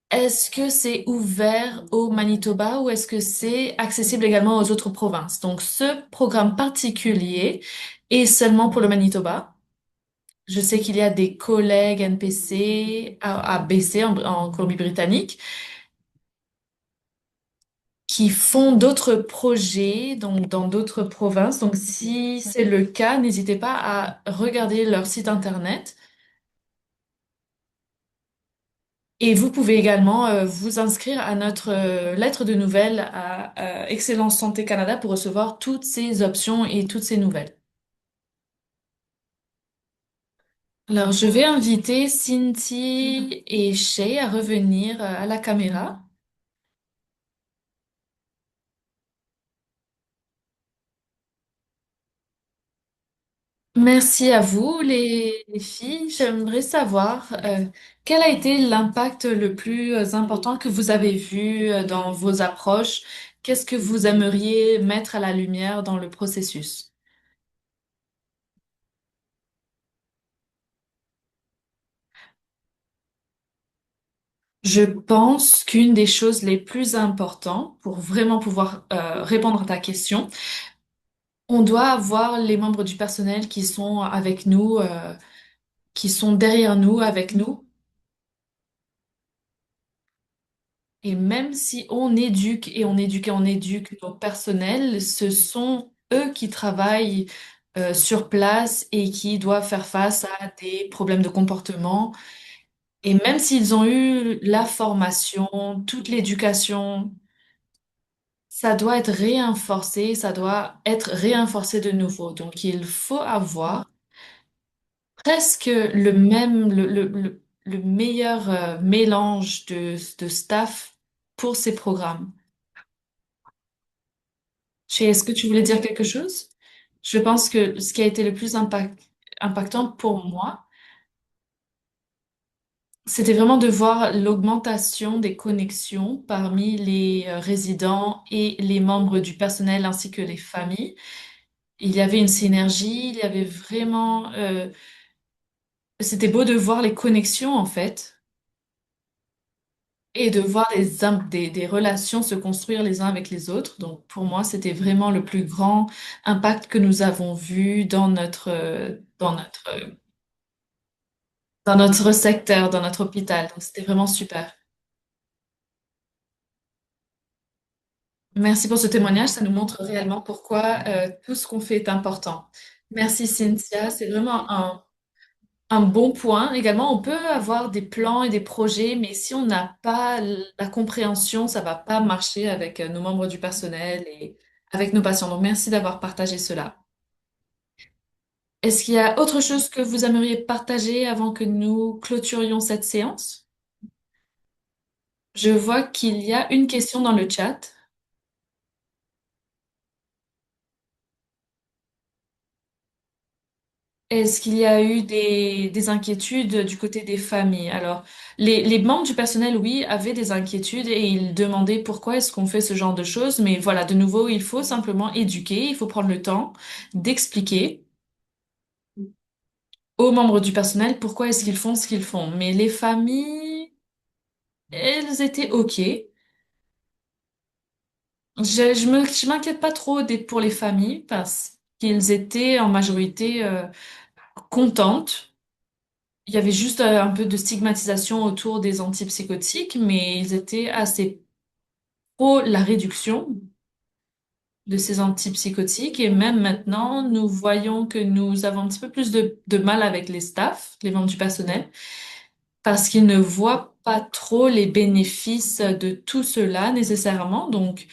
[SPEAKER 1] Est-ce que c'est ouvert au Manitoba ou est-ce que c'est accessible également aux autres provinces? Donc, ce programme particulier est seulement pour le Manitoba. Je sais qu'il y a des collègues NPC à BC en Colombie-Britannique qui font d'autres projets donc dans d'autres provinces. Donc, si c'est le cas, n'hésitez pas à regarder leur site internet. Et vous pouvez également vous inscrire à notre lettre de nouvelles à Excellence Santé Canada pour recevoir toutes ces options et toutes ces nouvelles. Alors, je vais inviter Cindy et Shay à revenir à la caméra. Merci à vous, les filles. J'aimerais savoir quel a été l'impact le plus important que vous avez vu dans vos approches. Qu'est-ce que vous aimeriez mettre à la lumière dans le processus? Je pense qu'une des choses les plus importantes pour vraiment pouvoir répondre à ta question, on doit avoir les membres du personnel qui sont avec nous, qui sont derrière nous, avec nous. Et même si on éduque et on éduque et on éduque nos personnels, ce sont eux qui travaillent sur place et qui doivent faire face à des problèmes de comportement. Et même s'ils ont eu la formation, toute l'éducation, ça doit être réinforcé, ça doit être réinforcé de nouveau. Donc, il faut avoir presque le même, le meilleur mélange de staff pour ces programmes. Est-ce que tu voulais dire quelque chose? Je pense que ce qui a été le plus impactant pour moi, c'était vraiment de voir l'augmentation des connexions parmi les résidents et les membres du personnel ainsi que les familles. Il y avait une synergie, il y avait vraiment... c'était beau de voir les connexions en fait et de voir des relations se construire les uns avec les autres. Donc pour moi, c'était vraiment le plus grand impact que nous avons vu dans notre secteur, dans notre hôpital. Donc c'était vraiment super. Merci pour ce témoignage, ça nous montre réellement pourquoi tout ce qu'on fait est important. Merci Cynthia, c'est vraiment un bon point. Également, on peut avoir des plans et des projets, mais si on n'a pas la compréhension, ça va pas marcher avec nos membres du personnel et avec nos patients. Donc, merci d'avoir partagé cela. Est-ce qu'il y a autre chose que vous aimeriez partager avant que nous clôturions cette séance? Je vois qu'il y a une question dans le chat. Est-ce qu'il y a eu des inquiétudes du côté des familles? Alors, les membres du personnel, oui, avaient des inquiétudes et ils demandaient pourquoi est-ce qu'on fait ce genre de choses. Mais voilà, de nouveau, il faut simplement éduquer, il faut prendre le temps d'expliquer aux membres du personnel pourquoi est-ce qu'ils font ce qu'ils font. Mais les familles, elles étaient OK. Je m'inquiète pas trop pour les familles parce qu'ils étaient en majorité contentes. Il y avait juste un peu de stigmatisation autour des antipsychotiques, mais ils étaient assez pro la réduction de ces antipsychotiques. Et même maintenant, nous voyons que nous avons un petit peu plus de mal avec les staffs, les membres du personnel, parce qu'ils ne voient pas trop les bénéfices de tout cela nécessairement. Donc,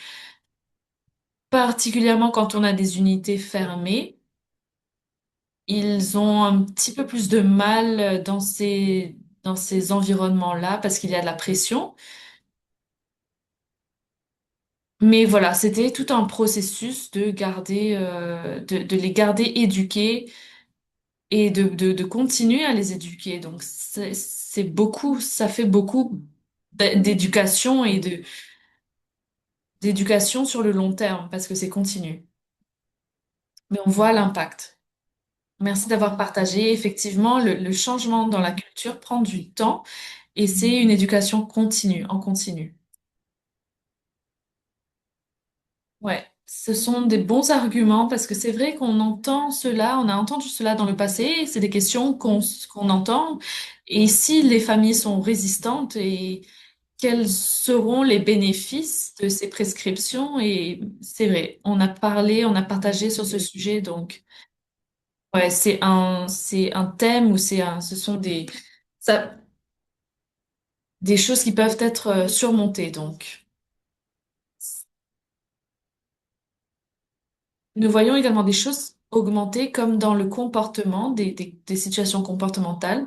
[SPEAKER 1] particulièrement quand on a des unités fermées, ils ont un petit peu plus de mal dans ces environnements-là parce qu'il y a de la pression. Mais voilà, c'était tout un processus de garder, de les garder éduqués et de continuer à les éduquer. Donc, c'est beaucoup, ça fait beaucoup d'éducation et d'éducation sur le long terme parce que c'est continu. Mais on voit l'impact. Merci d'avoir partagé. Effectivement, le changement dans la culture prend du temps et c'est une éducation continue, en continu. Ouais, ce sont des bons arguments parce que c'est vrai qu'on entend cela, on a entendu cela dans le passé, c'est des questions qu'on entend. Et si les familles sont résistantes et quels seront les bénéfices de ces prescriptions? Et c'est vrai, on a parlé, on a partagé sur ce sujet, donc ouais, c'est un thème ou ce sont ça, des choses qui peuvent être surmontées. Donc, nous voyons également des choses augmenter comme dans le comportement, des situations comportementales.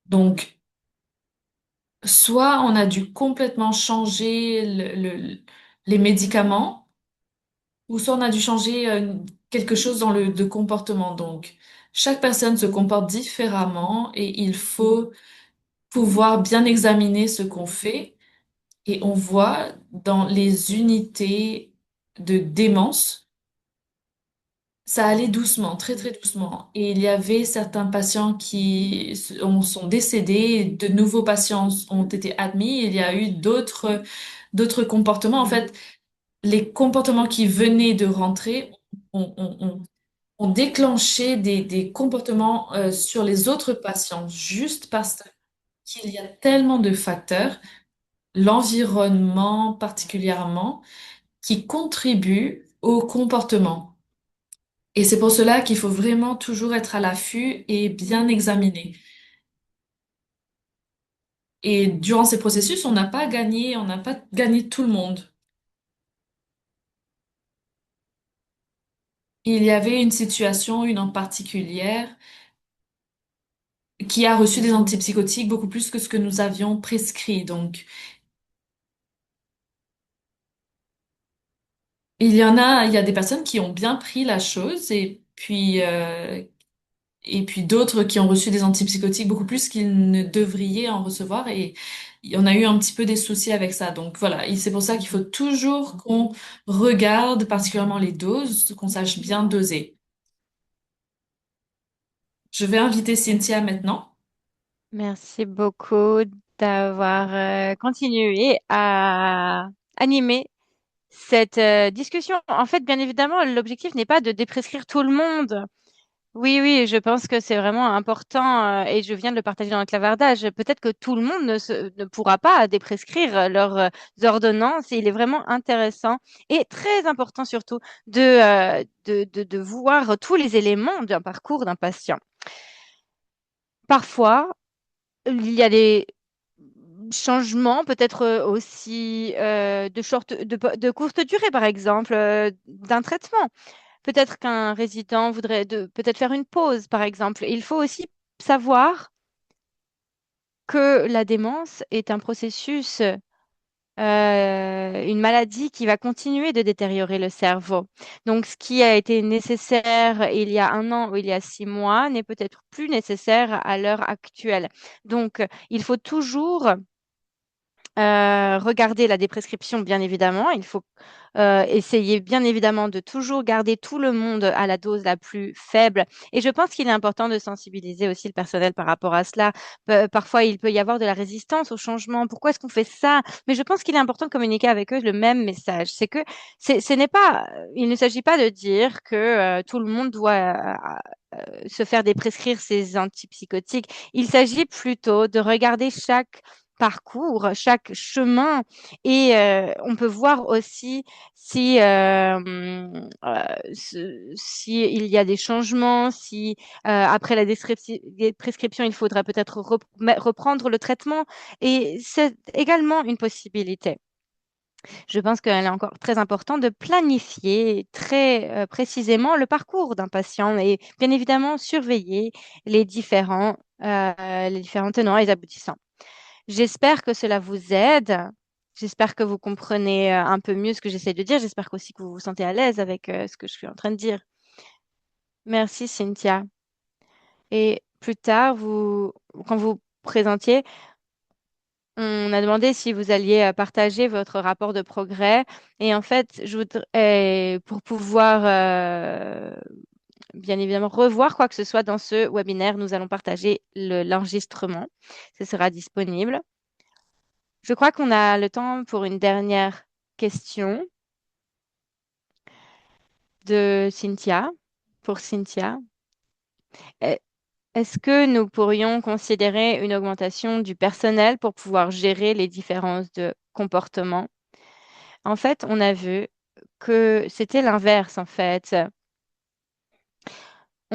[SPEAKER 1] Donc, soit on a dû complètement changer les médicaments, ou soit on a dû changer quelque chose dans de comportement. Donc, chaque personne se comporte différemment et il faut pouvoir bien examiner ce qu'on fait. Et on voit dans les unités de démence, Ça allait doucement, très très doucement. Et il y avait certains patients sont décédés, de nouveaux patients ont été admis. Il y a eu d'autres comportements. En fait, les comportements qui venaient de rentrer ont, ont- ont- ont déclenché des comportements sur les autres patients, juste parce qu'il y a tellement de facteurs, l'environnement particulièrement, qui contribuent au comportement. Et c'est pour cela qu'il faut vraiment toujours être à l'affût et bien examiner. Et durant ces processus, on n'a pas gagné tout le monde. Il y avait une situation, une en particulière, qui a reçu des antipsychotiques beaucoup plus que ce que nous avions prescrit. Donc, il y a des personnes qui ont bien pris la chose et puis d'autres qui ont reçu des antipsychotiques beaucoup plus qu'ils ne devraient en recevoir et on a eu un petit peu des soucis avec ça. Donc voilà, et c'est pour ça qu'il faut toujours qu'on regarde particulièrement les doses, qu'on sache bien doser. Je vais inviter Cynthia maintenant.
[SPEAKER 2] Merci beaucoup d'avoir continué à animer cette discussion. En fait, bien évidemment, l'objectif n'est pas de déprescrire tout le monde. Oui, oui, je pense que c'est vraiment important et je viens de le partager dans le clavardage. Peut-être que tout le monde ne pourra pas déprescrire leurs ordonnances. Et il est vraiment intéressant et très important surtout de voir tous les éléments d'un parcours d'un patient. Parfois, il y a des changements, peut-être aussi de courte durée, par exemple, d'un traitement. Peut-être qu'un résident voudrait peut-être faire une pause, par exemple. Il faut aussi savoir que la démence est un processus, une maladie qui va continuer de détériorer le cerveau. Donc, ce qui a été nécessaire il y a un an ou il y a 6 mois n'est peut-être plus nécessaire à l'heure actuelle. Donc, il faut toujours regarder la déprescription, bien évidemment. Il faut essayer, bien évidemment, de toujours garder tout le monde à la dose la plus faible. Et je pense qu'il est important de sensibiliser aussi le personnel par rapport à cela. Parfois, il peut y avoir de la résistance au changement. Pourquoi est-ce qu'on fait ça? Mais je pense qu'il est important de communiquer avec eux le même message. C'est que ce n'est pas, il ne s'agit pas de dire que tout le monde doit se faire déprescrire ces antipsychotiques. Il s'agit plutôt de regarder chaque parcours, chaque chemin et on peut voir aussi si, si il y a des changements, si après la prescription, il faudra peut-être reprendre le traitement et c'est également une possibilité. Je pense qu'il est encore très important de planifier très précisément le parcours d'un patient et bien évidemment surveiller les différents tenants et aboutissants. J'espère que cela vous aide. J'espère que vous comprenez un peu mieux ce que j'essaie de dire. J'espère aussi que vous vous sentez à l'aise avec ce que je suis en train de dire. Merci, Cynthia. Et plus tard, quand vous présentiez, on a demandé si vous alliez partager votre rapport de progrès. Et en fait, pour pouvoir bien évidemment revoir quoi que ce soit dans ce webinaire, nous allons partager l'enregistrement. Ce sera disponible. Je crois qu'on a le temps pour une dernière question de Cynthia, pour Cynthia. E- Est-ce que nous pourrions considérer une augmentation du personnel pour pouvoir gérer les différences de comportement? En fait, on a vu que c'était l'inverse, en fait.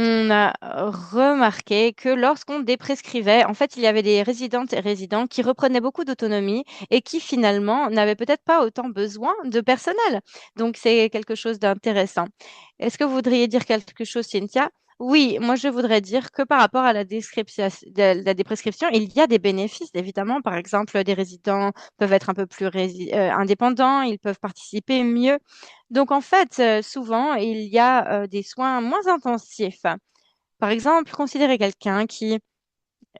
[SPEAKER 2] On a remarqué que lorsqu'on déprescrivait, en fait, il y avait des résidentes et résidents qui reprenaient beaucoup d'autonomie et qui finalement n'avaient peut-être pas autant besoin de personnel. Donc, c'est quelque chose d'intéressant. Est-ce que vous voudriez dire quelque chose, Cynthia? Oui, moi je voudrais dire que par rapport à la déprescription, il y a des bénéfices, évidemment. Par exemple, des résidents peuvent être un peu plus indépendants, ils peuvent participer mieux. Donc, en fait, souvent, il y a des soins moins intensifs. Par exemple, considérez quelqu'un qui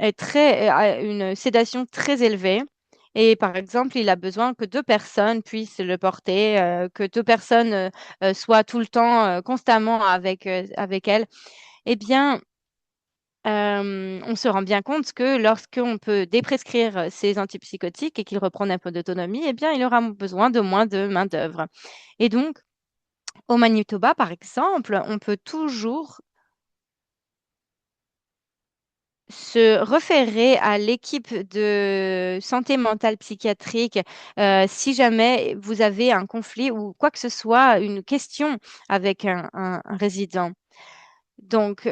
[SPEAKER 2] a une sédation très élevée Et par exemple, il a besoin que deux personnes puissent le porter, que deux personnes soient tout le temps, constamment avec elle. Eh bien, on se rend bien compte que lorsqu'on peut déprescrire ces antipsychotiques et qu'il reprend un peu d'autonomie, eh bien, il aura besoin de moins de main-d'œuvre. Et donc, au Manitoba, par exemple, on peut toujours se référer à l'équipe de santé mentale psychiatrique si jamais vous avez un conflit ou quoi que ce soit, une question avec un résident. Donc,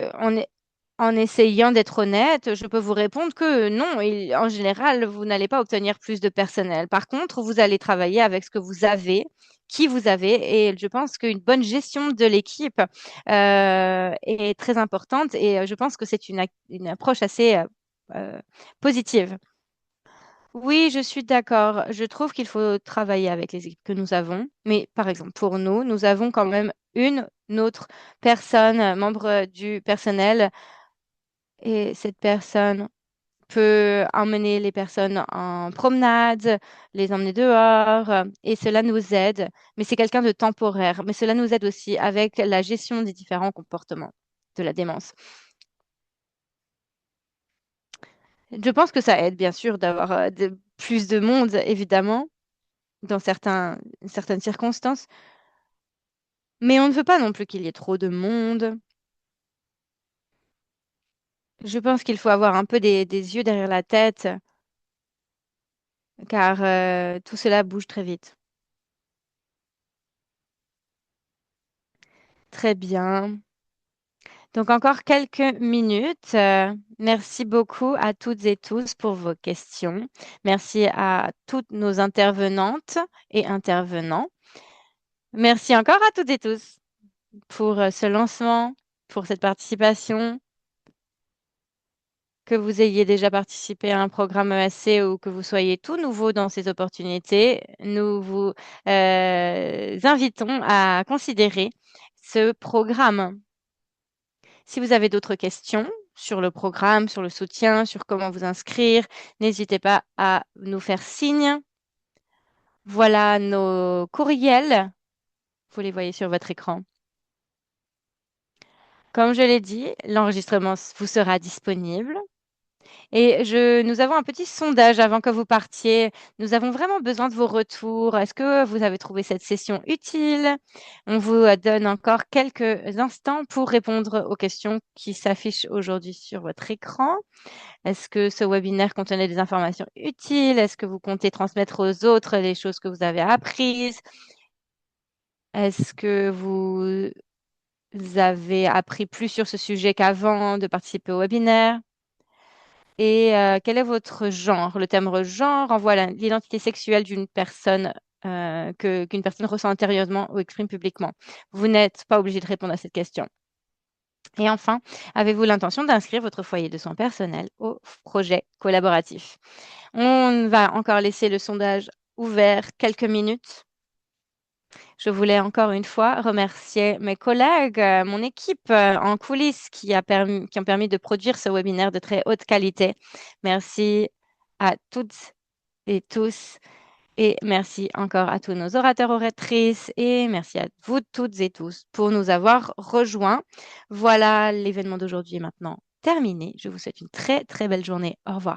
[SPEAKER 2] en essayant d'être honnête, je peux vous répondre que non, en général, vous n'allez pas obtenir plus de personnel. Par contre, vous allez travailler avec ce que vous avez, qui vous avez, et je pense qu'une bonne gestion de l'équipe est très importante et je pense que c'est une approche assez euh, positive. Oui, je suis d'accord. Je trouve qu'il faut travailler avec les équipes que nous avons. Mais par exemple, pour nous, nous avons quand même une autre personne, membre du personnel, et cette personne peut emmener les personnes en promenade, les emmener dehors, et cela nous aide. Mais c'est quelqu'un de temporaire. Mais cela nous aide aussi avec la gestion des différents comportements de la démence. Je pense que ça aide, bien sûr, d'avoir plus de monde, évidemment, dans certaines circonstances. Mais on ne veut pas non plus qu'il y ait trop de monde. Je pense qu'il faut avoir un peu des yeux derrière la tête, car tout cela bouge très vite. Très bien. Donc encore quelques minutes. Merci beaucoup à toutes et tous pour vos questions. Merci à toutes nos intervenantes et intervenants. Merci encore à toutes et tous pour ce lancement, pour cette participation. Que vous ayez déjà participé à un programme ESC ou que vous soyez tout nouveau dans ces opportunités, nous vous invitons à considérer ce programme. Si vous avez d'autres questions sur le programme, sur le soutien, sur comment vous inscrire, n'hésitez pas à nous faire signe. Voilà nos courriels. Vous les voyez sur votre écran. Comme je l'ai dit, l'enregistrement vous sera disponible. Et nous avons un petit sondage avant que vous partiez. Nous avons vraiment besoin de vos retours. Est-ce que vous avez trouvé cette session utile? On vous donne encore quelques instants pour répondre aux questions qui s'affichent aujourd'hui sur votre écran. Est-ce que ce webinaire contenait des informations utiles? Est-ce que vous comptez transmettre aux autres les choses que vous avez apprises? Est-ce que vous avez appris plus sur ce sujet qu'avant de participer au webinaire? Et quel est votre genre? Le terme genre renvoie à l'identité sexuelle d'une personne qu'une personne ressent intérieurement ou exprime publiquement. Vous n'êtes pas obligé de répondre à cette question. Et enfin, avez-vous l'intention d'inscrire votre foyer de soins personnel au projet collaboratif? On va encore laisser le sondage ouvert quelques minutes. Je voulais encore une fois remercier mes collègues, mon équipe en coulisses qui ont permis de produire ce webinaire de très haute qualité. Merci à toutes et tous et merci encore à tous nos orateurs, oratrices et merci à vous toutes et tous pour nous avoir rejoints. Voilà, l'événement d'aujourd'hui est maintenant terminé. Je vous souhaite une très très belle journée. Au revoir.